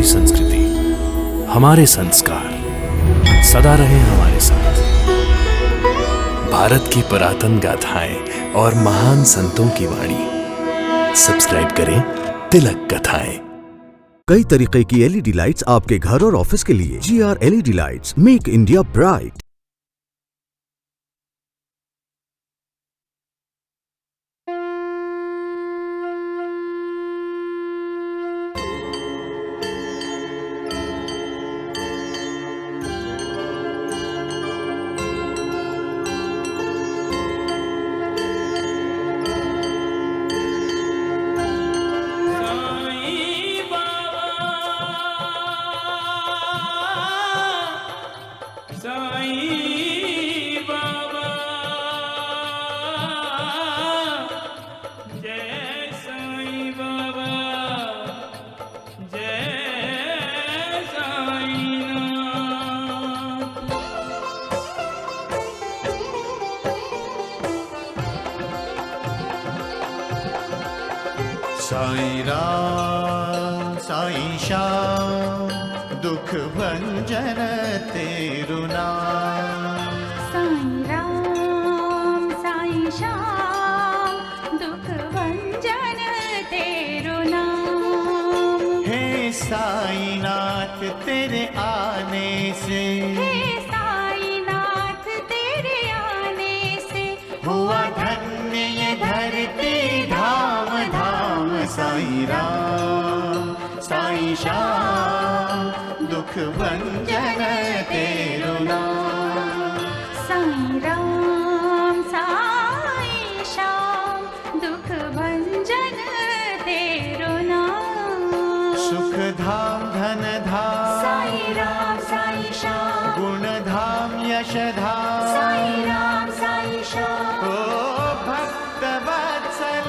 हमारी संस्कृति, हमारे संस्कार सदा रहे हमारे साथ। भारत की पुरातन गाथाएं और महान संतों की वाणी। सब्सक्राइब करें तिलक कथाएं। कई तरीके की एलईडी लाइट्स आपके घर और ऑफिस के लिए। GR LED lights, make India bright. Sai Ram Sai Shyam दुख भंजन तेरु नाम। साईं राम साईं श्याम दुख भंजन तेरु नाम। हे साईं नाथ तेरे आने से, हे साईं नाथ तेरे आने से हुआ धन्य ये धरती धाम धाम। साईं राम साईं श्याम दुख भंजन तेरु नाम। साईं राम साईं श्याम दुख भंजन तेरु नाम। सुख धाम धन धाम साईं राम साईं श्याम गुण धाम यश धाम। साईं राम साईं श्याम ओ भक्त वत्सल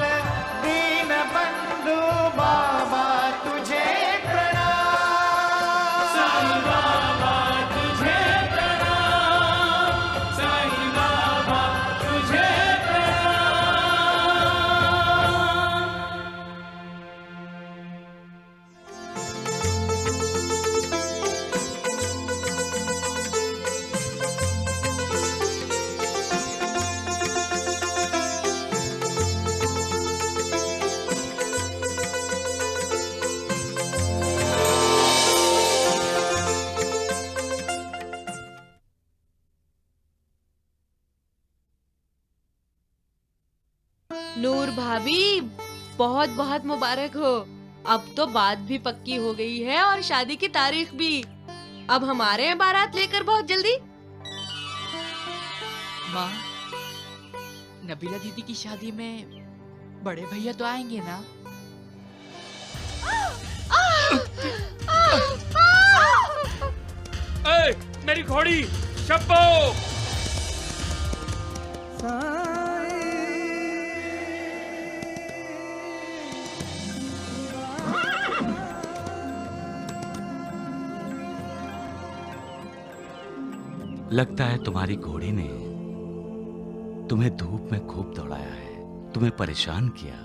दीन बंधु बाबा तुझे प्रणाम। साईं बाबा तुझे प्रणाम। साईं बाबा तुझे प्रणाम। नूर भाभी, बहुत बहुत मुबारक हो। अब तो बात भी पक्की हो गई है और शादी की तारीख भी। अब हमारे यहाँ बारात लेकर बहुत जल्दी। माँ, नबीला दीदी की शादी में बड़े भैया तो आएंगे ना? ए, मेरी घोड़ी शब्बो। लगता है तुम्हारी घोड़ी ने तुम्हें धूप में खूब दौड़ाया है, तुम्हें परेशान किया।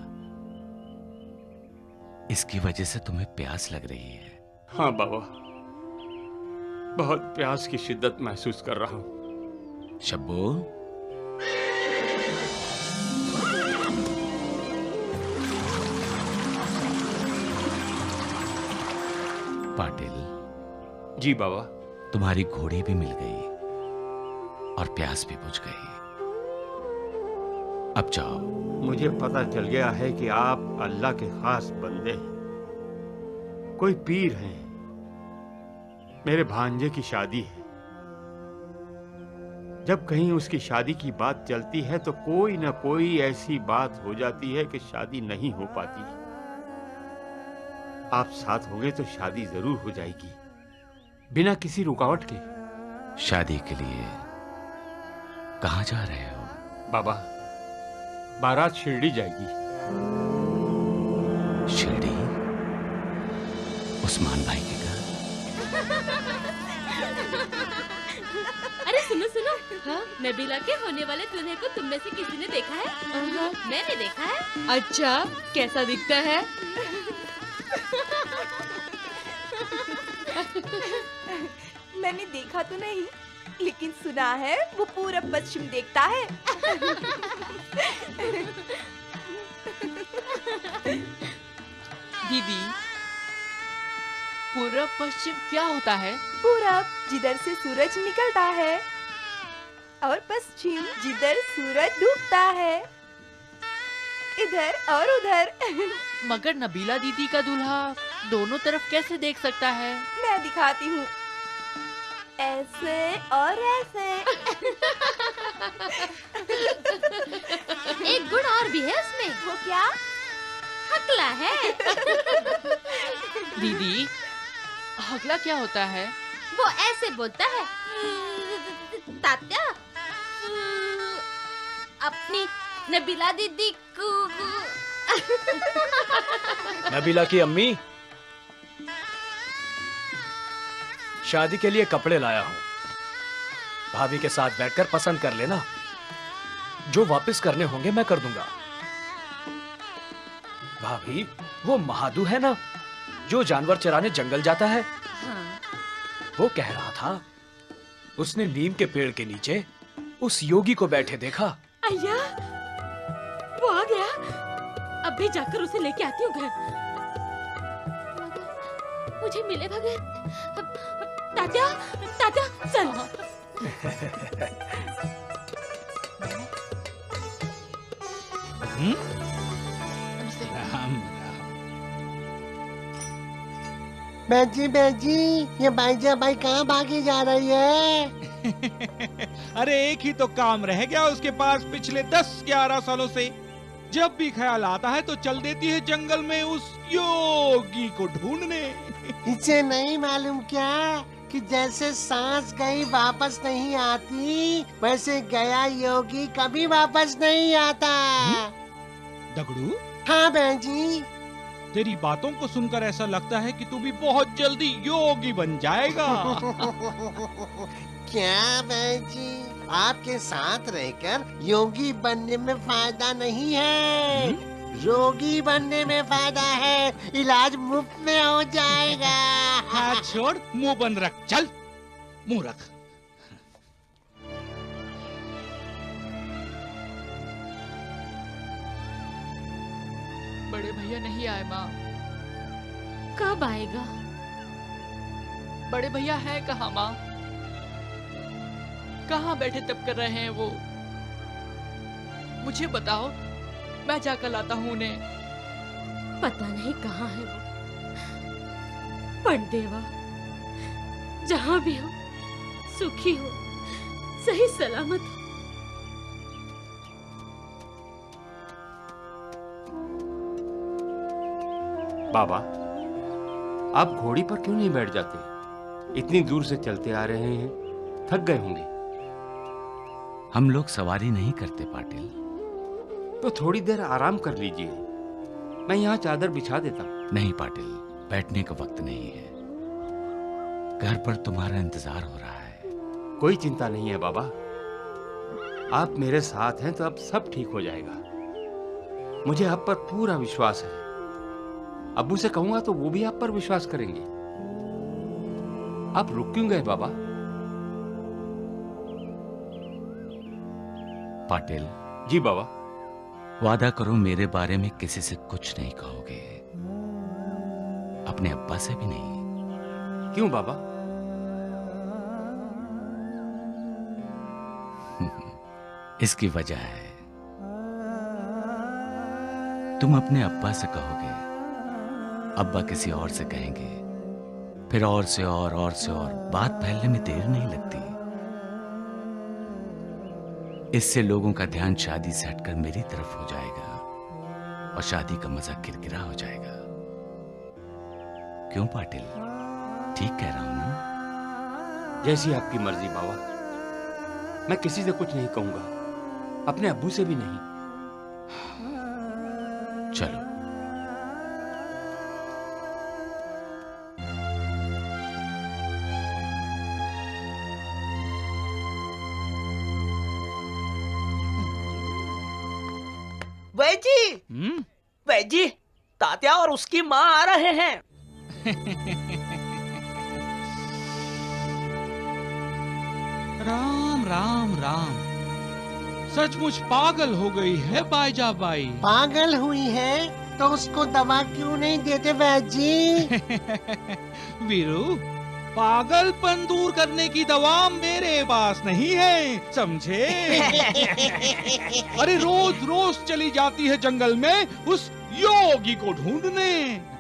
इसकी वजह से तुम्हें प्यास लग रही है। हाँ बाबा, बहुत प्यास की शिद्दत महसूस कर रहा हूँ। शब्बो, पाटिल। जी बाबा। तुम्हारी घोड़ी भी मिल गई और प्यास भी बुझ गई। अब जाओ। मुझे पता चल गया है कि आप अल्लाह के खास बंदे हैं, कोई पीर हैं। मेरे भांजे की शादी है। जब कहीं उसकी शादी की बात चलती है तो कोई ना कोई ऐसी बात हो जाती है कि शादी नहीं हो पाती। आप साथ होंगे तो शादी जरूर हो जाएगी, बिना किसी रुकावट के। शादी के लिए कहाँ जा रहे हो? बाबा, बारात शिरडी जाएगी। शिरडी? उस्मान भाई के घर? अरे सुनो सुनो, हाँ? नबीला के होने वाले दूल्हे को तुम में से किसी ने देखा है? मैंने देखा है। अच्छा, कैसा दिखता है? मैंने देखा तो नहीं, लेकिन सुना है वो पूरब पश्चिम देखता है। दीदी, पूरब पश्चिम क्या होता है? पूरब जिधर से सूरज निकलता है और पश्चिम जिधर सूरज डूबता है, इधर और उधर। मगर नबीला दीदी का दूल्हा दोनों तरफ कैसे देख सकता है? मैं दिखाती हूँ, ऐसे और ऐसे। एक गुण और भी है उसमें। वो क्या? हकला है। दीदी, हगला क्या होता है? वो ऐसे बोलता है, तात्या अपनी नबीला दीदी को। नबीला की अम्मी, शादी के लिए कपड़े लाया हूं, भाभी के साथ बैठकर पसंद कर लेना, जो वापस करने होंगे मैं कर दूंगा। भाभी, वो महादू है ना जो जानवर चराने जंगल जाता है, हाँ। वो कह रहा था उसने नीम के पेड़ के नीचे उस योगी को बैठे देखा। अय्या, वो आ गया। अभी जाकर उसे लेके आती हूँ घर। मुझे मिले बगैर। तात्या, तात्या, चल। बैजी, ये बाईजा भाई कहाँ भागी जा रही है? अरे एक ही तो काम रह गया उसके पास पिछले 10-11 सालों से। जब भी ख्याल आता है तो चल देती है जंगल में उस योगी को ढूंढने। इसे नहीं मालूम क्या कि जैसे सांस गई वापस नहीं आती, वैसे गया योगी कभी वापस नहीं आता। दगड़ू, हाँ बहन जी, तेरी बातों को सुनकर ऐसा लगता है कि तू भी बहुत जल्दी योगी बन जाएगा। क्या बहन जी, आपके साथ रहकर योगी बनने में फायदा नहीं है, रोगी बनने में फायदा है। इलाज मुफ्त में हो जाएगा। हाथ छोड़, मुंह बंद रख। चल, मुंह रख। बड़े भैया नहीं आए माँ। कब आएगा? बड़े भैया है कहाँ माँ? कहाँ बैठे तब कर रहे हैं वो? मुझे बताओ, मैं जाकर लाता हूँ उन्हें। पता नहीं कहाँ है वो। पण देवा, जहाँ भी हो, सुखी हो, सही सलामत हो। बाबा, आप घोड़ी पर क्यों नहीं बैठ जाते? इतनी दूर से चलते आ रहे हैं, थक गए होंगे। हम लोग सवारी नहीं करते पाटिल। तो थोड़ी देर आराम कर लीजिए, मैं यहाँ चादर बिछा देता हूँ। नहीं पाटिल, बैठने का वक्त नहीं है। घर पर तुम्हारा इंतजार हो रहा है। कोई चिंता नहीं है बाबा, आप मेरे साथ हैं तो अब सब ठीक हो जाएगा। मुझे आप पर पूरा विश्वास है। अब्बू से कहूंगा तो वो भी आप पर विश्वास करेंगे। आप रुक क्यों गए बाबा? पाटिल। जी बाबा। वादा करो मेरे बारे में किसी से कुछ नहीं कहोगे, अपने अब्बा से भी नहीं। क्यों बाबा? इसकी वजह है, तुम अपने अब्बा से कहोगे, अब्बा किसी और से कहेंगे, फिर और से और से और, बात फैलने में देर नहीं लगती। इससे लोगों का ध्यान शादी से हटकर मेरी तरफ हो जाएगा और शादी का मजा किरकिरा हो जाएगा। क्यों पाटिल, ठीक कह रहा हूं ना? जैसी आपकी मर्जी बाबा। मैं किसी से कुछ नहीं कहूंगा, अपने अब्बू से भी नहीं। चलो। वैजी, तात्या और उसकी माँ आ रहे हैं। राम राम राम, सचमुच पागल हो गई है बाईजाबाई। पागल हुई है तो उसको दवा क्यों नहीं देते वैद्य जी? वीरू, पागलपन दूर करने की दवा मेरे पास नहीं है, समझे? अरे रोज रोज चली जाती है जंगल में उस योगी को ढूंढने,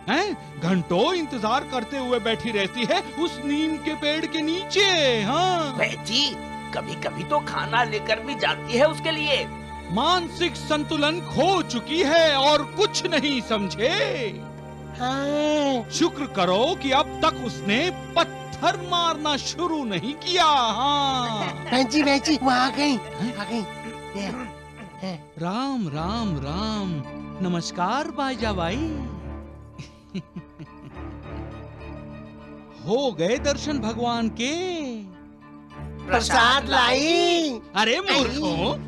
हैं? घंटों इंतजार करते हुए बैठी रहती है उस नीम के पेड़ के नीचे। हाँ वैद्य जी, कभी कभी तो खाना लेकर भी जाती है उसके लिए। मानसिक संतुलन खो चुकी है और कुछ नहीं, समझे? हाँ। शुक्र करो कि अब तक उसने पत्थर मारना शुरू नहीं किया। हाँ वैद्य जी वो आ गई, आ गई। राम राम राम, नमस्कार बाईजाबाई। हो गए दर्शन भगवान के? प्रसाद लाई। अरे मूर्खों,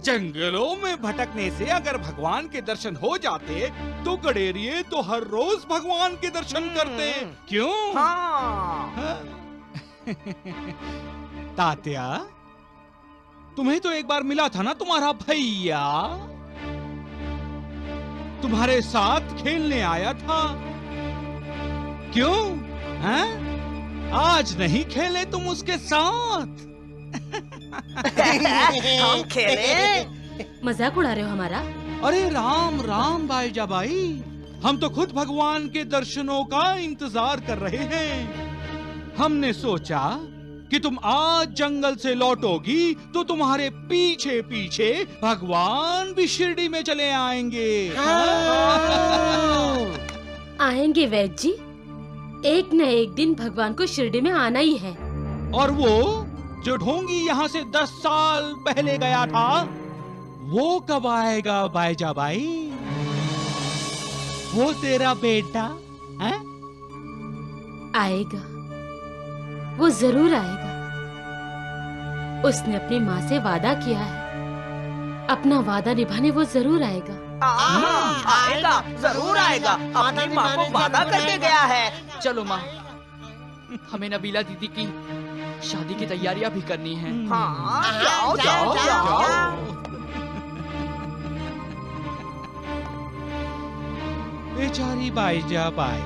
जंगलों में भटकने से अगर भगवान के दर्शन हो जाते तो गडेरिए तो हर रोज भगवान के दर्शन करते, क्यों? हाँ। तात्या, तुम्हें तो एक बार मिला था ना तुम्हारा भैया, तुम्हारे साथ खेलने आया था, क्यों? हैं? आज नहीं खेले तुम उसके साथ? हम खेले? मजाक उड़ा रहे हो हमारा? अरे राम राम बाईजाबाई, हम तो खुद भगवान के दर्शनों का इंतजार कर रहे हैं। हमने सोचा कि तुम आज जंगल से लौटोगी तो तुम्हारे पीछे पीछे भगवान भी शिरडी में चले आएंगे। आएंगे वैद्य जी, एक न एक दिन भगवान को शिरडी में आना ही है। और वो जो ढोंगी यहाँ से 10 साल पहले गया था, वो कब आएगा बाईजाबाई? वो तेरा बेटा है? आएगा, वो जरूर आएगा। उसने अपनी माँ से वादा किया है, अपना वादा निभाने वो जरूर आएगा। आएगा, जरूर आएगा। अपनी माँ को वादा करके गया है। चलो माँ, हमें नबीला दीदी की शादी की तैयारियां भी करनी है। हाँ, जाओ जाओ जाओ। बेचारी बाईजाबाई।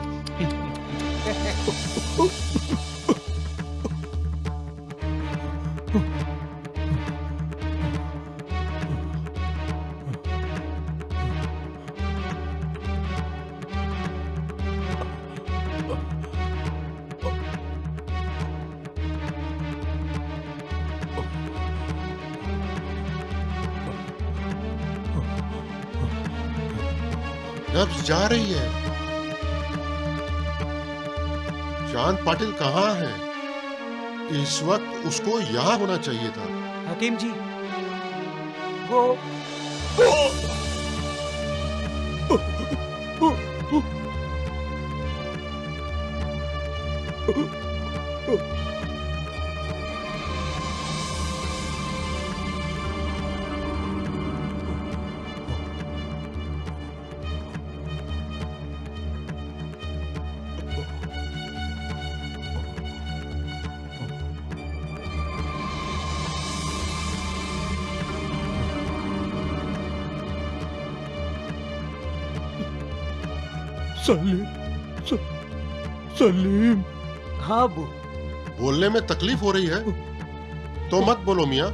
नब्ज जा रही है। चांद पाटिल कहाँ है? इस वक्त उसको यहाँ होना चाहिए था। हकीम जी, वो सलीम। हाँ अबू। बोलने में तकलीफ हो रही है तो मत बोलो मियाँ।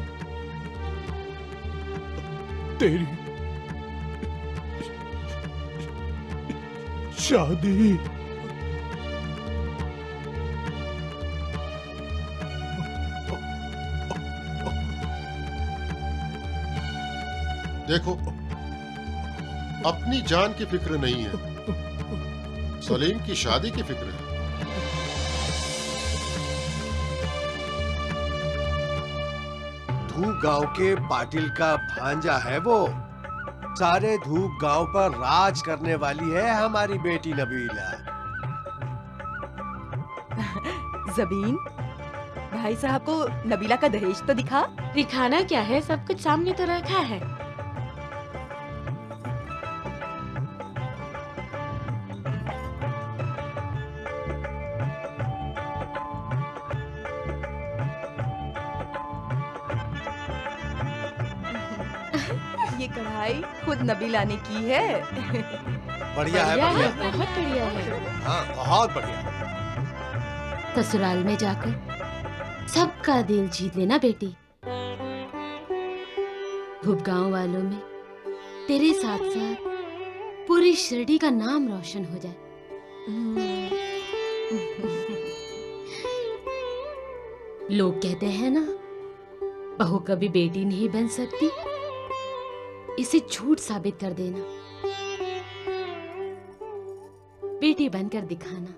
तेरी शादी देखो, अपनी जान की फिक्र नहीं है, सलीम की शादी की फिक्र है। धूप गांव के पाटिल का भांजा है वो। सारे धूप गांव पर राज करने वाली है हमारी बेटी नबीला। जबीन, भाई साहब को नबीला का दहेज तो दिखा। दिखाना क्या है, सब कुछ सामने तो रखा है। ये कढ़ाई खुद नबीला ने की है। बढ़िया है, बढ़िया है। बहुत बढ़िया है। हाँ, बहुत बढ़िया। ससुराल में जाकर सबका दिल जीत लेना बेटी। भूप वालों में तेरे साथ साथ पूरी शिरडी का नाम रोशन हो जाए। लोग कहते हैं ना, बहू कभी बेटी नहीं बन सकती, इसे झूठ साबित कर देना, बेटी बनकर दिखाना।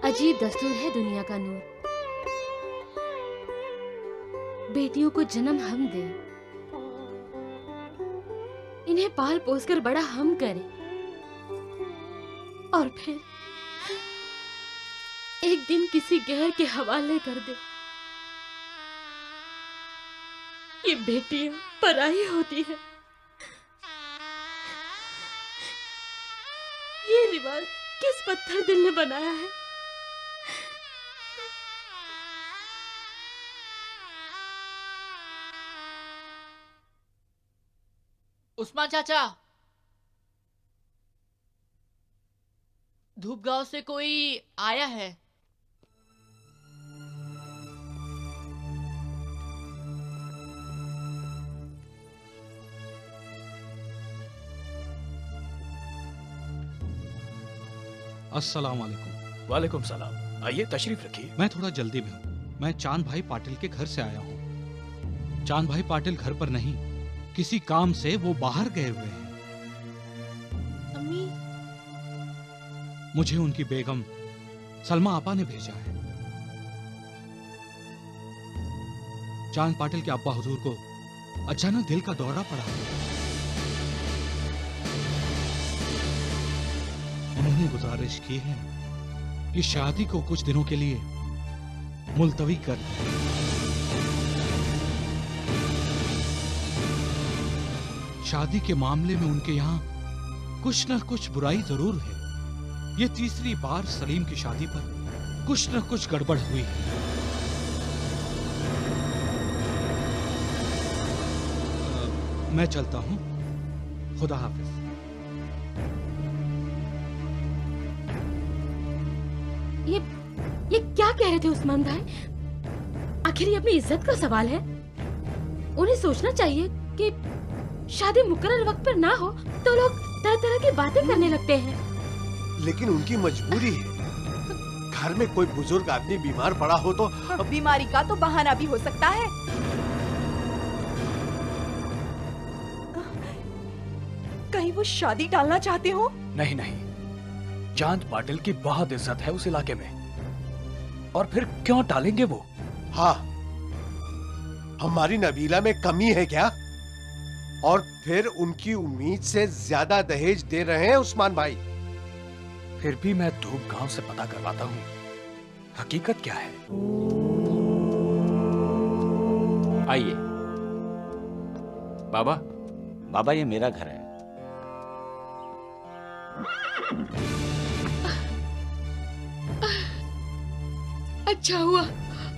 अजीब दस्तूर है दुनिया का नूर। बेटियों को जन्म हम दें, इन्हें पाल पोस कर बड़ा हम करें, और फिर एक दिन किसी गैर के हवाले कर दे। ये बेटियां पराई होती है। ये रिवाज किस पत्थर दिल ने बनाया है? उस्मान चाचा, धूपगांव से कोई आया है? अस्सलाम वालेकुम। वालेकुम सलाम। आइए तशरीफ रखिए। मैं थोड़ा जल्दी में हूँ। मैं चांद भाई पाटिल के घर से आया हूँ। चांद भाई पाटिल घर पर नहीं, किसी काम से वो बाहर गए हुए हैं। अम्मी, मुझे उनकी बेगम सलमा आपा ने भेजा है। चांद पाटिल के अब्बा हुजूर को अचानक दिल का दौरा पड़ा। उन्होंने गुजारिश की है कि शादी को कुछ दिनों के लिए मुलतवी कर दें। शादी के मामले में उनके यहाँ कुछ न कुछ बुराई जरूर है। ये तीसरी बार सलीम की शादी पर कुछ न कुछ गड़बड़ हुई है। मैं चलता हूँ, खुदा हाफिज। ये क्या कह रहे थे उस्मान भाई? आखिर ये अपनी इज्जत का सवाल है। उन्हें सोचना चाहिए कि शादी मुकर्रर वक्त पर ना हो तो लोग तरह तरह की बातें करने लगते हैं। लेकिन उनकी मजबूरी है। घर में कोई बुजुर्ग आदमी बीमार पड़ा हो तो बीमारी का तो बहाना भी हो सकता है। कहीं वो शादी टालना चाहते हो? नहीं नहीं, चांद पाटिल की बहुत इज्जत है उस इलाके में, और फिर क्यों टालेंगे वो? हाँ, हमारी नबीला में कमी है क्या? और फिर उनकी उम्मीद से ज्यादा दहेज दे रहे हैं उस्मान भाई। फिर भी मैं धूप गांव से पता करवाता हूँ, हकीकत क्या है। आइए। बाबा, बाबा ये मेरा घर है।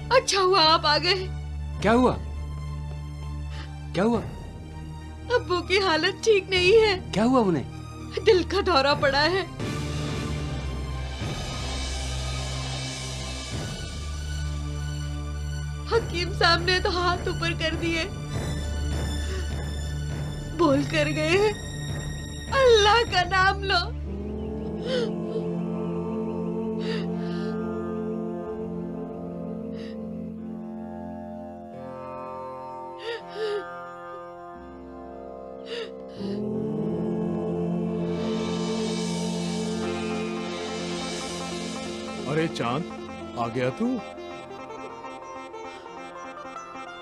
अच्छा हुआ आप आ गए। क्या हुआ? क्या हुआ? अब्बू की हालत ठीक नहीं है। क्या हुआ उन्हें? दिल का दौरा पड़ा है। हकीम साहब ने तो हाथ ऊपर कर दिए, बोल कर गए हैं, अल्लाह का नाम लो। अरे चांद, आ गया तू?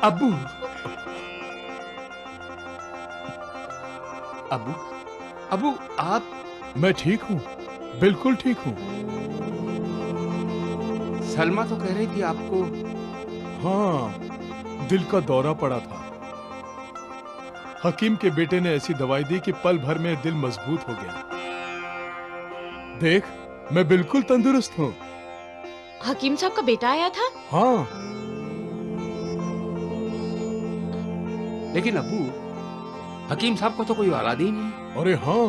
अब्बू, अब्बू, अब्बू आप? मैं ठीक हूँ, बिल्कुल ठीक हूँ। सलमा तो कह रही थी आपको। हाँ, दिल का दौरा पड़ा था। हकीम के बेटे ने ऐसी दवाई दी कि पल भर में दिल मजबूत हो गया। देख, मैं बिल्कुल तंदुरुस्त हूँ। हकीम साहब का बेटा आया था? हाँ। लेकिन अब्बू, हकीम साहब को तो कोई औलाद ही नहीं। अरे हाँ,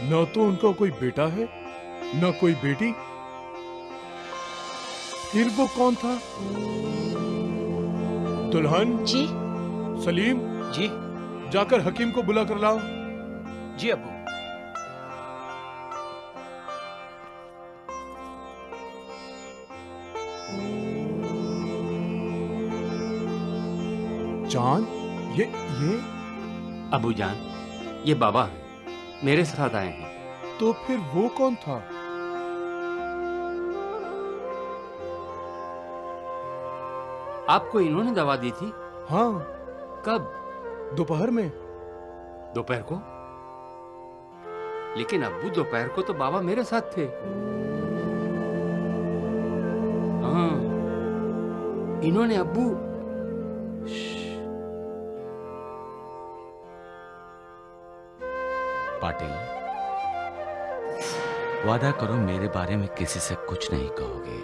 न तो उनका कोई बेटा है न कोई बेटी। फिर वो कौन था? दुल्हन जी। सलीम जी। जाकर हकीम को बुला कर लाओ। जी अब्बू। चांद, ये अबू जान, ये बाबा हैं, मेरे साथ आए हैं। तो फिर वो कौन था? आपको इन्होंने दवा दी थी? हाँ। कब? दोपहर में। दोपहर को? लेकिन अब्बू, दोपहर को तो बाबा मेरे साथ थे। हाँ, इन्होंने अब्बू। पाटिल, वादा करो मेरे बारे में किसी से कुछ नहीं कहोगे,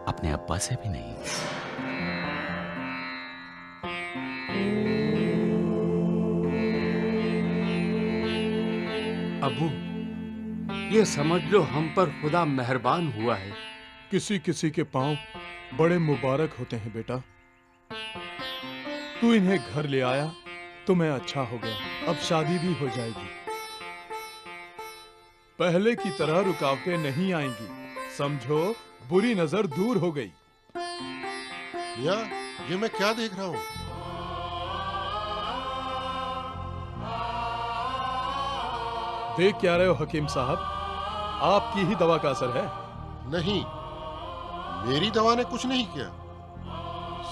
अपने अब्बा से भी नहीं। अब्बू, ये समझ लो हम पर खुदा मेहरबान हुआ है। किसी किसी के पांव बड़े मुबारक होते हैं बेटा। तू इन्हें घर ले आया तो मैं अच्छा हो गया। अब शादी भी हो जाएगी। पहले की तरह रुकावटें नहीं आएंगी। समझो, बुरी नजर दूर हो गई। ये मैं क्या देख रहा हूँ? देख क्या रहे हो हकीम साहब? आपकी ही दवा का असर है। नहीं, मेरी दवा ने कुछ नहीं किया।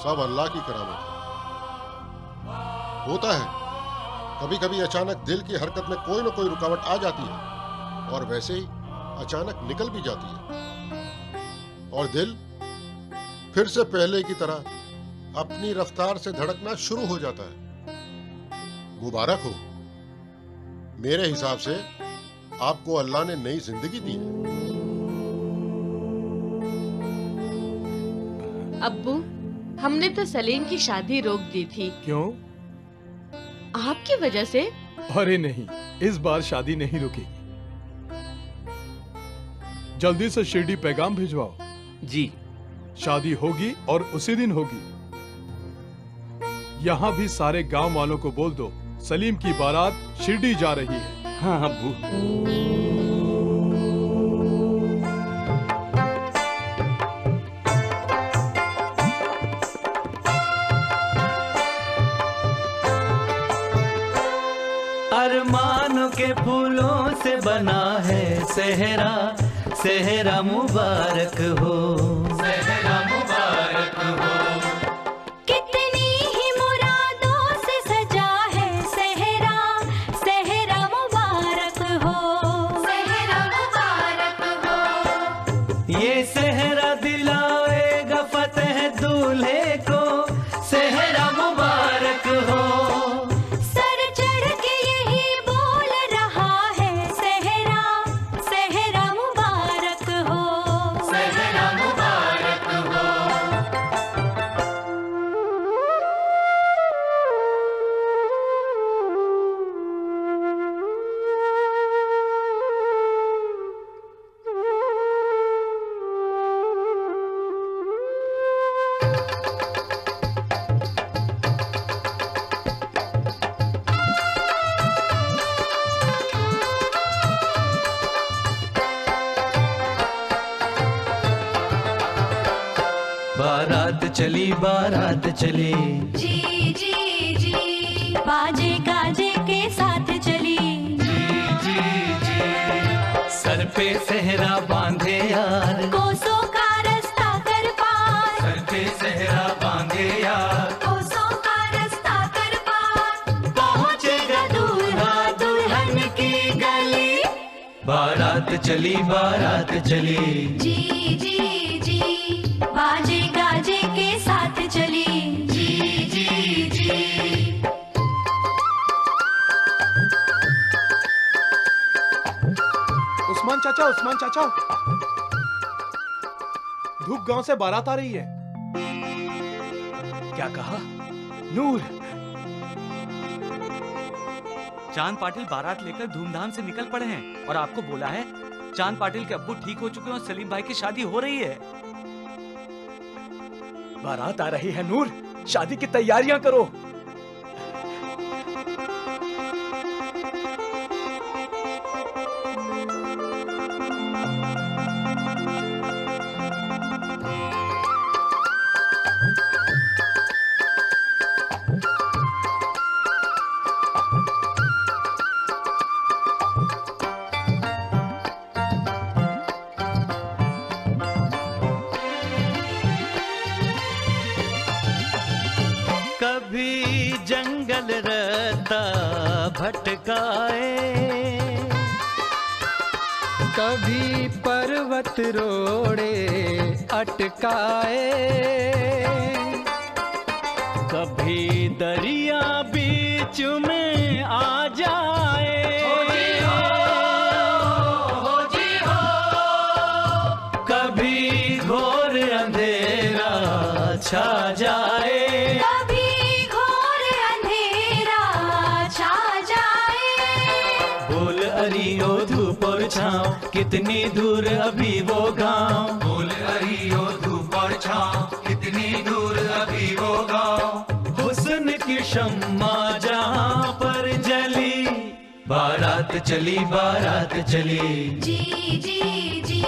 सब अल्लाह की करामत है। होता है, कभी कभी अचानक दिल की हरकत में कोई न कोई रुकावट आ जाती है और वैसे ही अचानक निकल भी जाती है और दिल फिर से पहले की तरह अपनी रफ्तार से धड़कना शुरू हो जाता है। मुबारक हो। मेरे हिसाब से आपको अल्लाह ने नई जिंदगी दी है। अब्बू, हमने तो सलीम की शादी रोक दी थी। क्यों? आपकी वजह से। अरे नहीं, इस बार शादी नहीं रुकेगी। जल्दी से शिरडी पैगाम भिजवाओ। जी। शादी होगी और उसी दिन होगी। यहाँ भी सारे गांव वालों को बोल दो, सलीम की बारात शिरडी जा रही है। हाँ अब्बू। अरमानों के फूलों से बना है सेहरा, सेहरा मुबारक हो, सेहरा मुबारक हो। कितनी ही मुरादों से सजा है सेहरा, सेहरा मुबारक हो, सेहरा मुबारक हो। ये सेहरा दिलाएगा फतेह दूल्हे को, सेहरा मुबारक हो। सर चढ़ के यही बोल रहा है सेहरा, सेहरा मुबारक हो, सेहरा मुबारक हो। बारात चली, बारात चली, जी जी जी, बाजे गाजे के साथ चली, जी जी। सर पे सेहरा बांधे यार, कोसों का रास्ता कर पार, सर पे सेहरा बांधे यार, कोसों का रास्ता कर पार, पहुंचेगा दूल्हा दुल्हन की गली। बारात चली, बारात चली, जी जी जी, बाजे गाजे के साथ चली, जी जी जी। उस्मान चाचा, उस्मान चाचा, धूप गांव से बारात आ रही है। क्या कहा? नूर, चांद पाटिल बारात लेकर धूमधाम से निकल पड़े हैं और आपको बोला है चांद पाटिल के अब्बू ठीक हो चुके हैं और सलीम भाई की शादी हो रही है। बारात आ रही है नूर, शादी की तैयारियां करो। कभी जंगल रहता भटकाए, कभी पर्वत रोड़े अटकाए, कभी दरिया बीच में आ जाए, कभी घोर अंधेरा छा जाए, अरियो धूप और छाँव कितनी दूर अभी वो गाँव, बोल अरियो धूप और छाँव कितनी दूर अभी वो गाँव, हुस्न की शम्मा जहाँ पर जली, बारात चली बारात चली, जी जी जी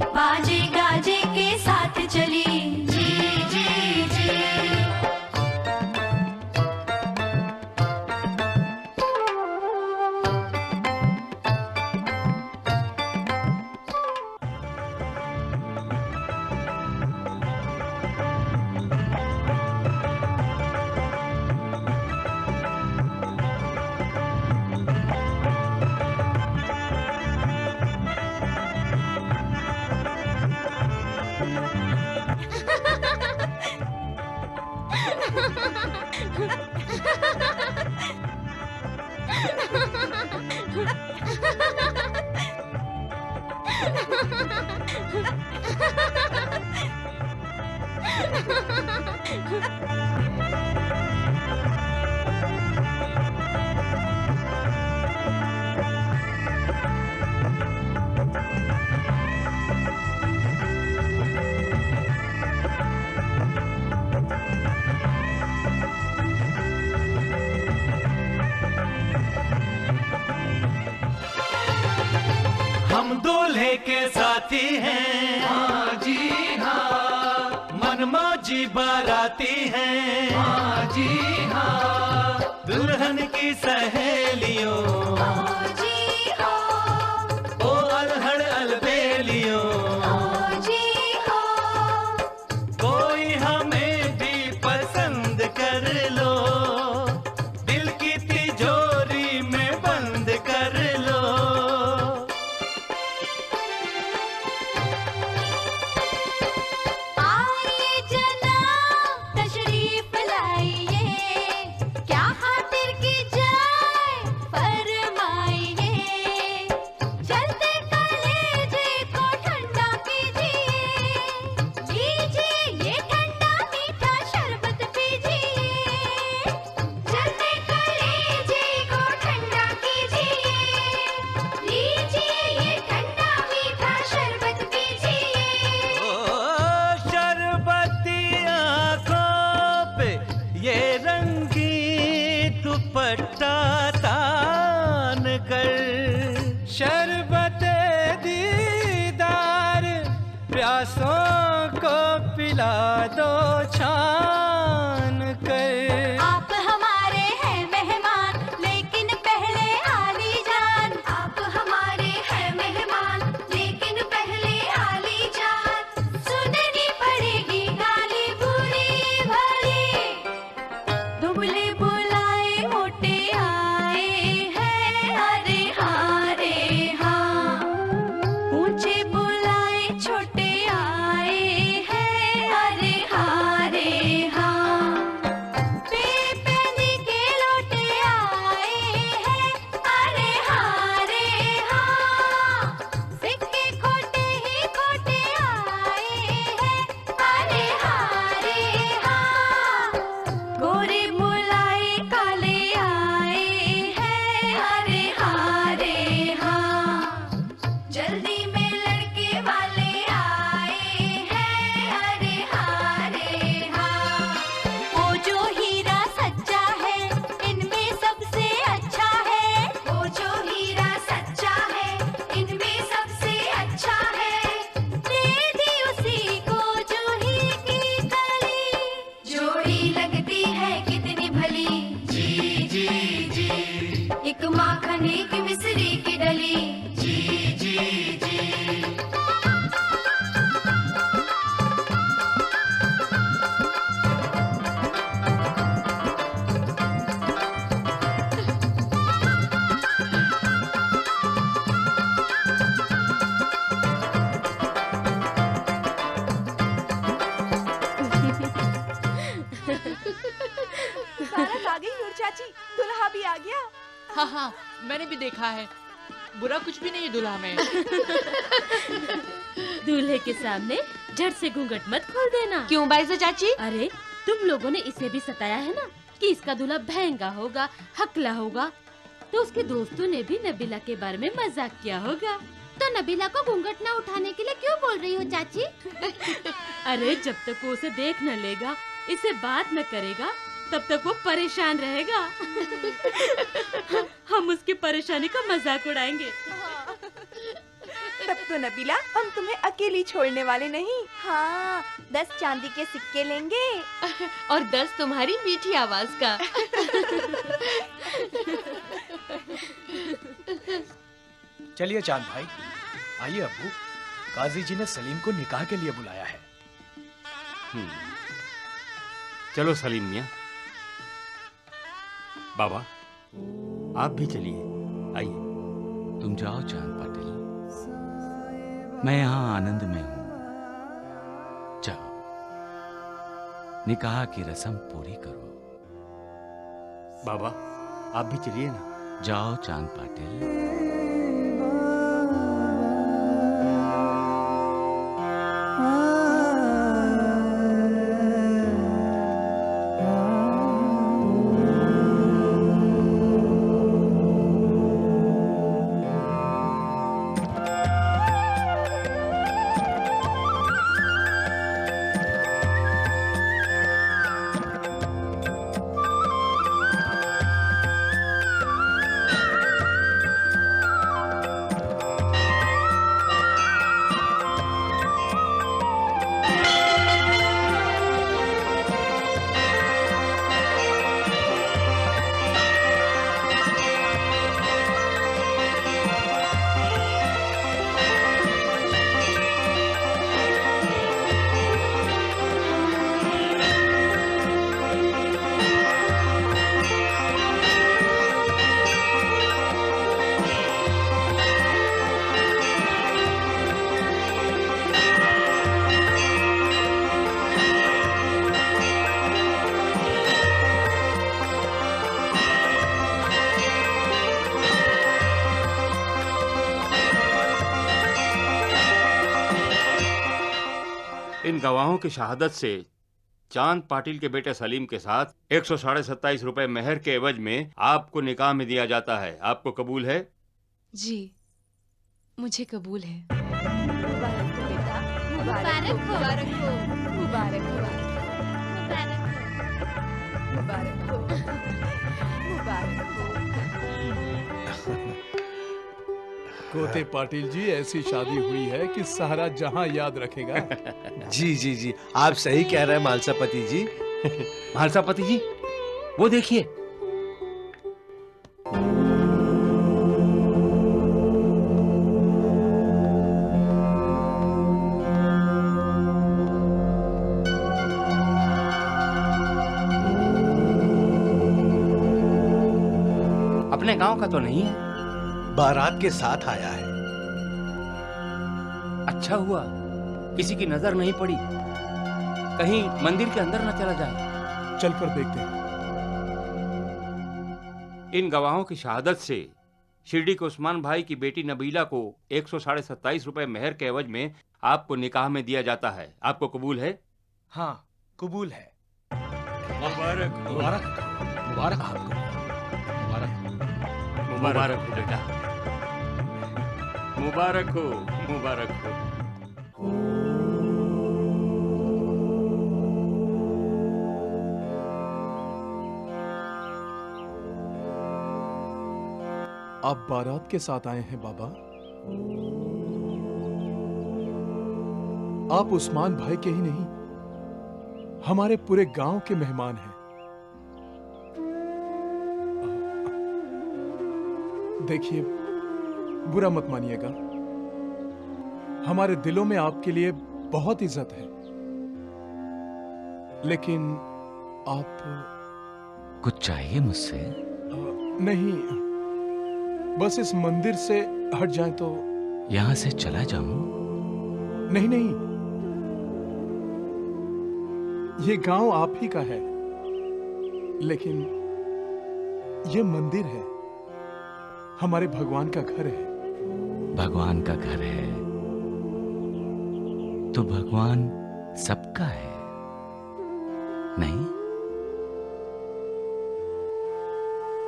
बाजे गाजे के साथ चली, जी जी जी। हम दूल्हे के साथी हैं, हाँ जी हाँ, मनमौजी बाराती हैं, हाँ जी हाँ, दुल्हन की सहेलियों, हाँ जी हाँ, ओ अलहड़ अलबेलियों, हाँ जी हाँ, कोई हमें भी पसंद कर लो, दिल की तिजोरी में बंद कर लो, शरबते दीदार प्यासों को पिला दो छान कर। आप हमारे हैं मेहमान लेकिन पहले आली जान, आप हमारे हैं मेहमान लेकिन पहले आली जान, सुननी पड़ेगी गाली बुरी भली, दुबले बुलाए मोटे आए हैं, अरे हाँ रे हाँ, ऊंचे बुलाए छोटे आए हैं, अरे हाँ रे हाँ। डली जी जी जी। बारात आ गई नूर चाची, दुल्हा भी आ गया। हाँ हाँ, मैंने भी देखा है। बुरा कुछ भी नहीं है दूल्हा में। दूल्हे के सामने झट से घूंघट मत खोल देना। क्यों बाईजा चाची? अरे तुम लोगों ने इसे भी सताया है ना कि इसका दूल्हा महंगा होगा, हकला होगा, तो उसके दोस्तों ने भी नबीला के बारे में मजाक किया होगा। तो नबीला को घूंघट न उठाने के लिए क्यों बोल रही हो चाची? अरे जब तक वो उसे देख न लेगा, इसे बात न करेगा, तब तक वो परेशान रहेगा। हम उसकी परेशानी का मजाक उड़ाएंगे। तब तो नबीला हम तुम्हें अकेली छोड़ने वाले नहीं। हाँ, 10 चांदी के सिक्के लेंगे और 10 तुम्हारी मीठी आवाज का। चलिए चांद भाई, आइए अब्बू। काजी जी ने सलीम को निकाह के लिए बुलाया है। चलो सलीम मियाँ। बाबा आप भी चलिए, आइए। तुम जाओ चांद पाटिल, मैं यहाँ आनंद में हूँ। जाओ, निकाह की रस्म पूरी करो। बाबा आप भी चलिए ना। जाओ चांद पाटिल। इन गवाहों की शहादत से चांद पाटिल के बेटे सलीम के साथ 127.5 रुपए मेहर के एवज में आपको निकाह में दिया जाता है। आपको कबूल है? जी मुझे कबूल है। मुबारक हो बेटा, मुबारक हो, मुबारक हो, मुबारक हो, मुबारक हो, मुबारक हो। कोते पाटिल जी, ऐसी शादी हुई है कि सारा जहां याद रखेगा। जी जी जी, आप सही कह रहे हैं मालसापति जी। मालसापति जी, वो देखिए। अपने गांव का तो नहीं है। बारात के साथ आया है। अच्छा हुआ किसी की नजर नहीं पड़ी, कहीं मंदिर के अंदर न चला जाए। चलकर देखते हैं। इन गवाहों की शहादत से शिरडी के उस्मान भाई की बेटी नबीला को 127.5 रुपए मेहर के एवज में आपको निकाह में दिया जाता है। आपको कबूल है? हाँ, कबूल है। मुबारक मुबारक मुबारक आपको। मुबारक हो बेटा, मुबारक हो, मुबारक हो। आप बारात के साथ आए हैं बाबा। आप उस्मान भाई के ही नहीं, हमारे पूरे गांव के मेहमान हैं। देखिए, बुरा मत मानिएगा, हमारे दिलों में आपके लिए बहुत इज्जत है, लेकिन आप कुछ चाहिए मुझसे? नहीं, बस इस मंदिर से हट जाए तो। यहां से चला जाऊं? नहीं नहीं, ये गांव आप ही का है, लेकिन ये मंदिर है, हमारे भगवान का घर है। भगवान का घर है तो भगवान सबका है, नहीं?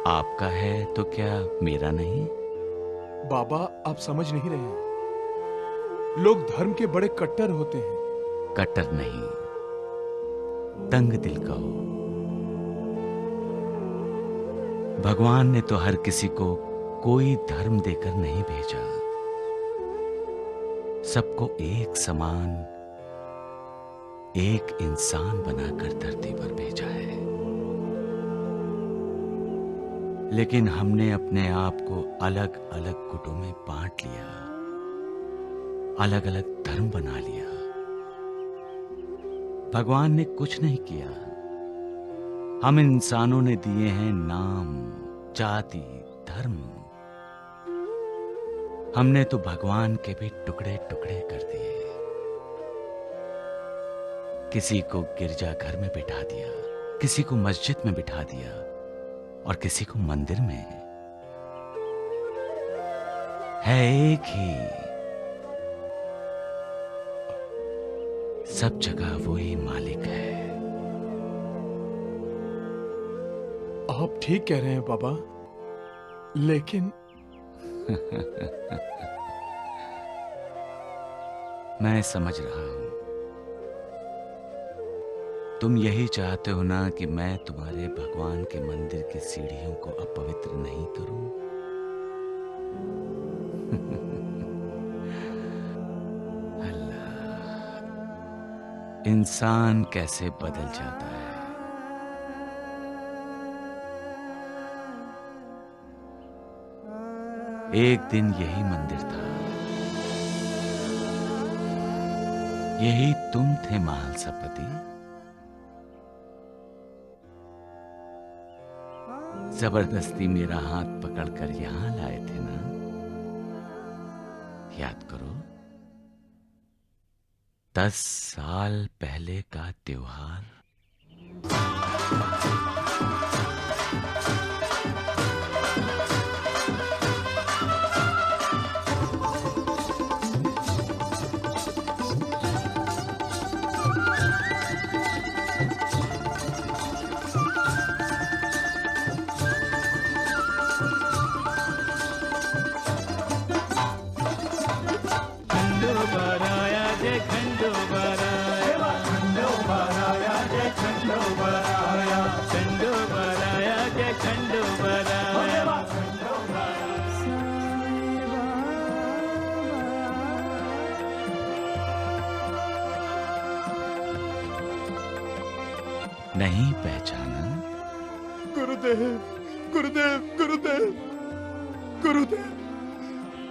आपका है तो क्या मेरा नहीं? बाबा, आप समझ नहीं रहे हैं। लोग धर्म के बड़े कट्टर होते हैं। कट्टर नहीं, तंग दिल का हो। भगवान ने तो हर किसी को कोई धर्म देकर नहीं भेजा, सबको एक समान, एक इंसान बनाकर धरती पर भेजा है। लेकिन हमने अपने आप को अलग अलग गुटों में बांट लिया, अलग अलग धर्म बना लिया। भगवान ने कुछ नहीं किया, हम इंसानों ने दिए हैं नाम, जाति, धर्म। हमने तो भगवान के भी टुकड़े टुकड़े कर दिए। किसी को गिरजाघर में बिठा दिया, किसी को मस्जिद में बिठा दिया और किसी को मंदिर में। है एक ही, सब जगह वही मालिक है। आप ठीक कह रहे हैं बाबा, लेकिन मैं समझ रहा हूं, तुम यही चाहते हो ना कि मैं तुम्हारे भगवान के मंदिर की सीढ़ियों को अपवित्र नहीं करूं? अल्लाह, इंसान कैसे बदल जाता है। एक दिन यही मंदिर था, यही तुम थे महालसापति। जबरदस्ती मेरा हाथ पकड़कर यहां लाए थे ना? याद करो, 10 साल पहले का त्योहार। नहीं पहचाना? गुरुदेव, गुरुदेव, गुरुदेव, गुरुदेव,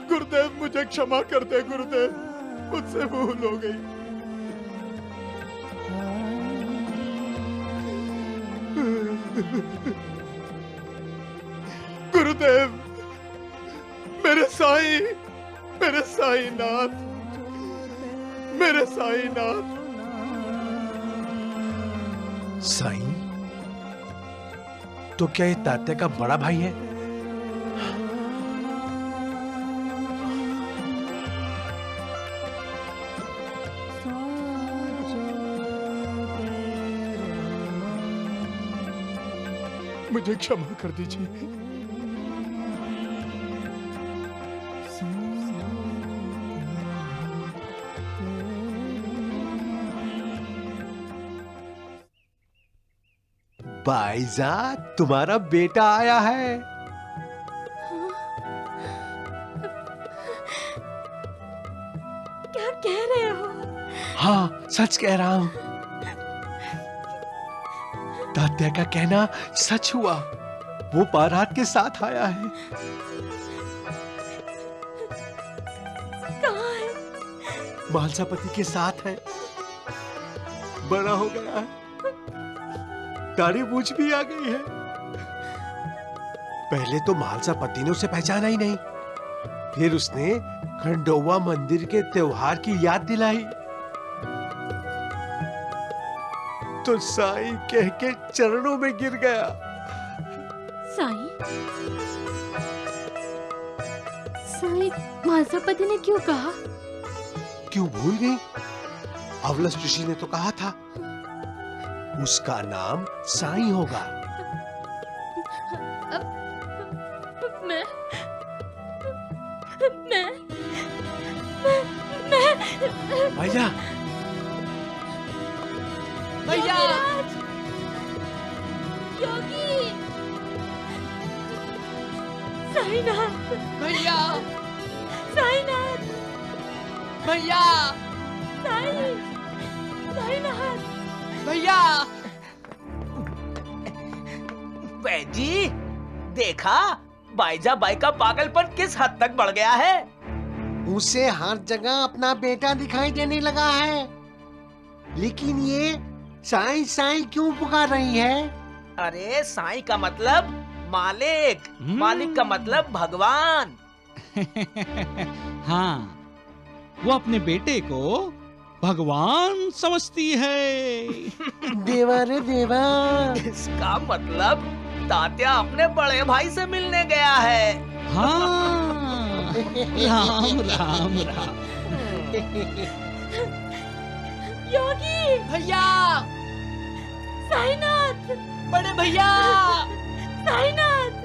गुरुदेव, मुझे क्षमा कर दे गुरुदेव, मुझसे भूल हो गई। गुरुदेव, मेरे साईनाथ, मेरे साईनाथ। साईं, तो क्या ये तात्या का बड़ा भाई है? मुझे क्षमा कर दीजिए। भाईजान, तुम्हारा बेटा आया है। क्या कह रहे हो? हाँ, सच कह रहा हूं। तात्या का कहना सच हुआ, वो बारात के साथ आया है। मालसापति के साथ है, बड़ा हो गया है, दाढ़ी मूंछ भी आ गई है। पहले तो मालसापति ने उसे पहचाना ही नहीं, फिर उसने खंडोवा मंदिर के त्योहार की याद दिलाई तो साईं कह के चरणों में गिर गया। साईं मालसापति ने क्यों कहा? क्यों भूल गई? अवलस ऋषि ने तो कहा था उसका नाम साईं होगा। भैया भैया योगी साईनाथ भैया साईनाथ भैया साईनाथ भैया। जी देखा बाईजा बाई का पागलपन किस हद तक बढ़ गया है। उसे हर जगह अपना बेटा दिखाई देने लगा है, लेकिन ये साईं साईं क्यों पुकार रही है? अरे साईं का मतलब मालिक, मालिक का मतलब भगवान। हाँ, वो अपने बेटे को भगवान समझती है। देवा रे देवा। इसका मतलब तात्या अपने बड़े भाई से मिलने गया है। हाँ, राम राम राम। योगी भैया साईनाथ बड़े भैया साईनाथ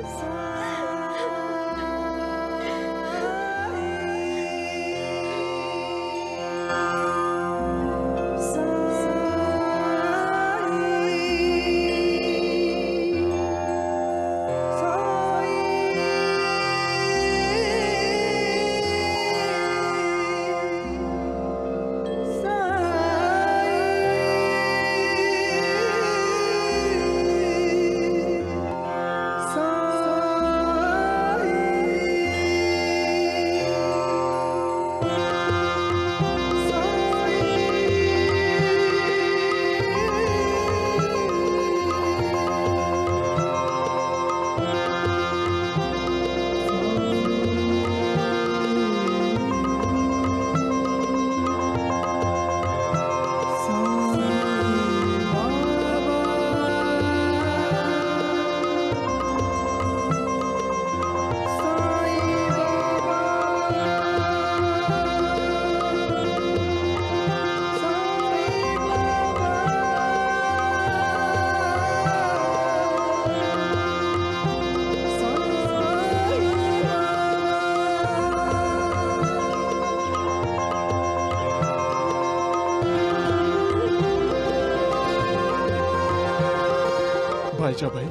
भाईजा भाई,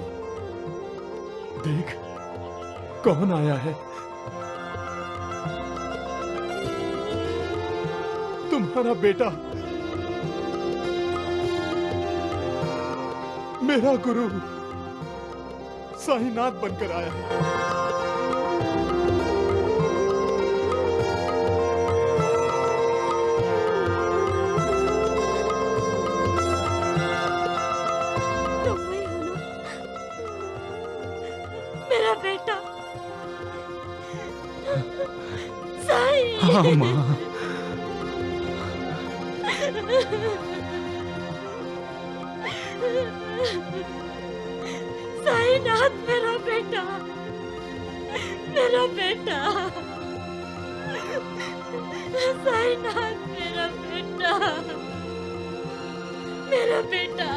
देख कौन आया है। तुम्हारा बेटा, मेरा गुरु साईनाथ बनकर आया है। हाँ माँ। साईनाथ मेरा बेटा, मेरा बेटा, साईनाथ मेरा बेटा, मेरा बेटा।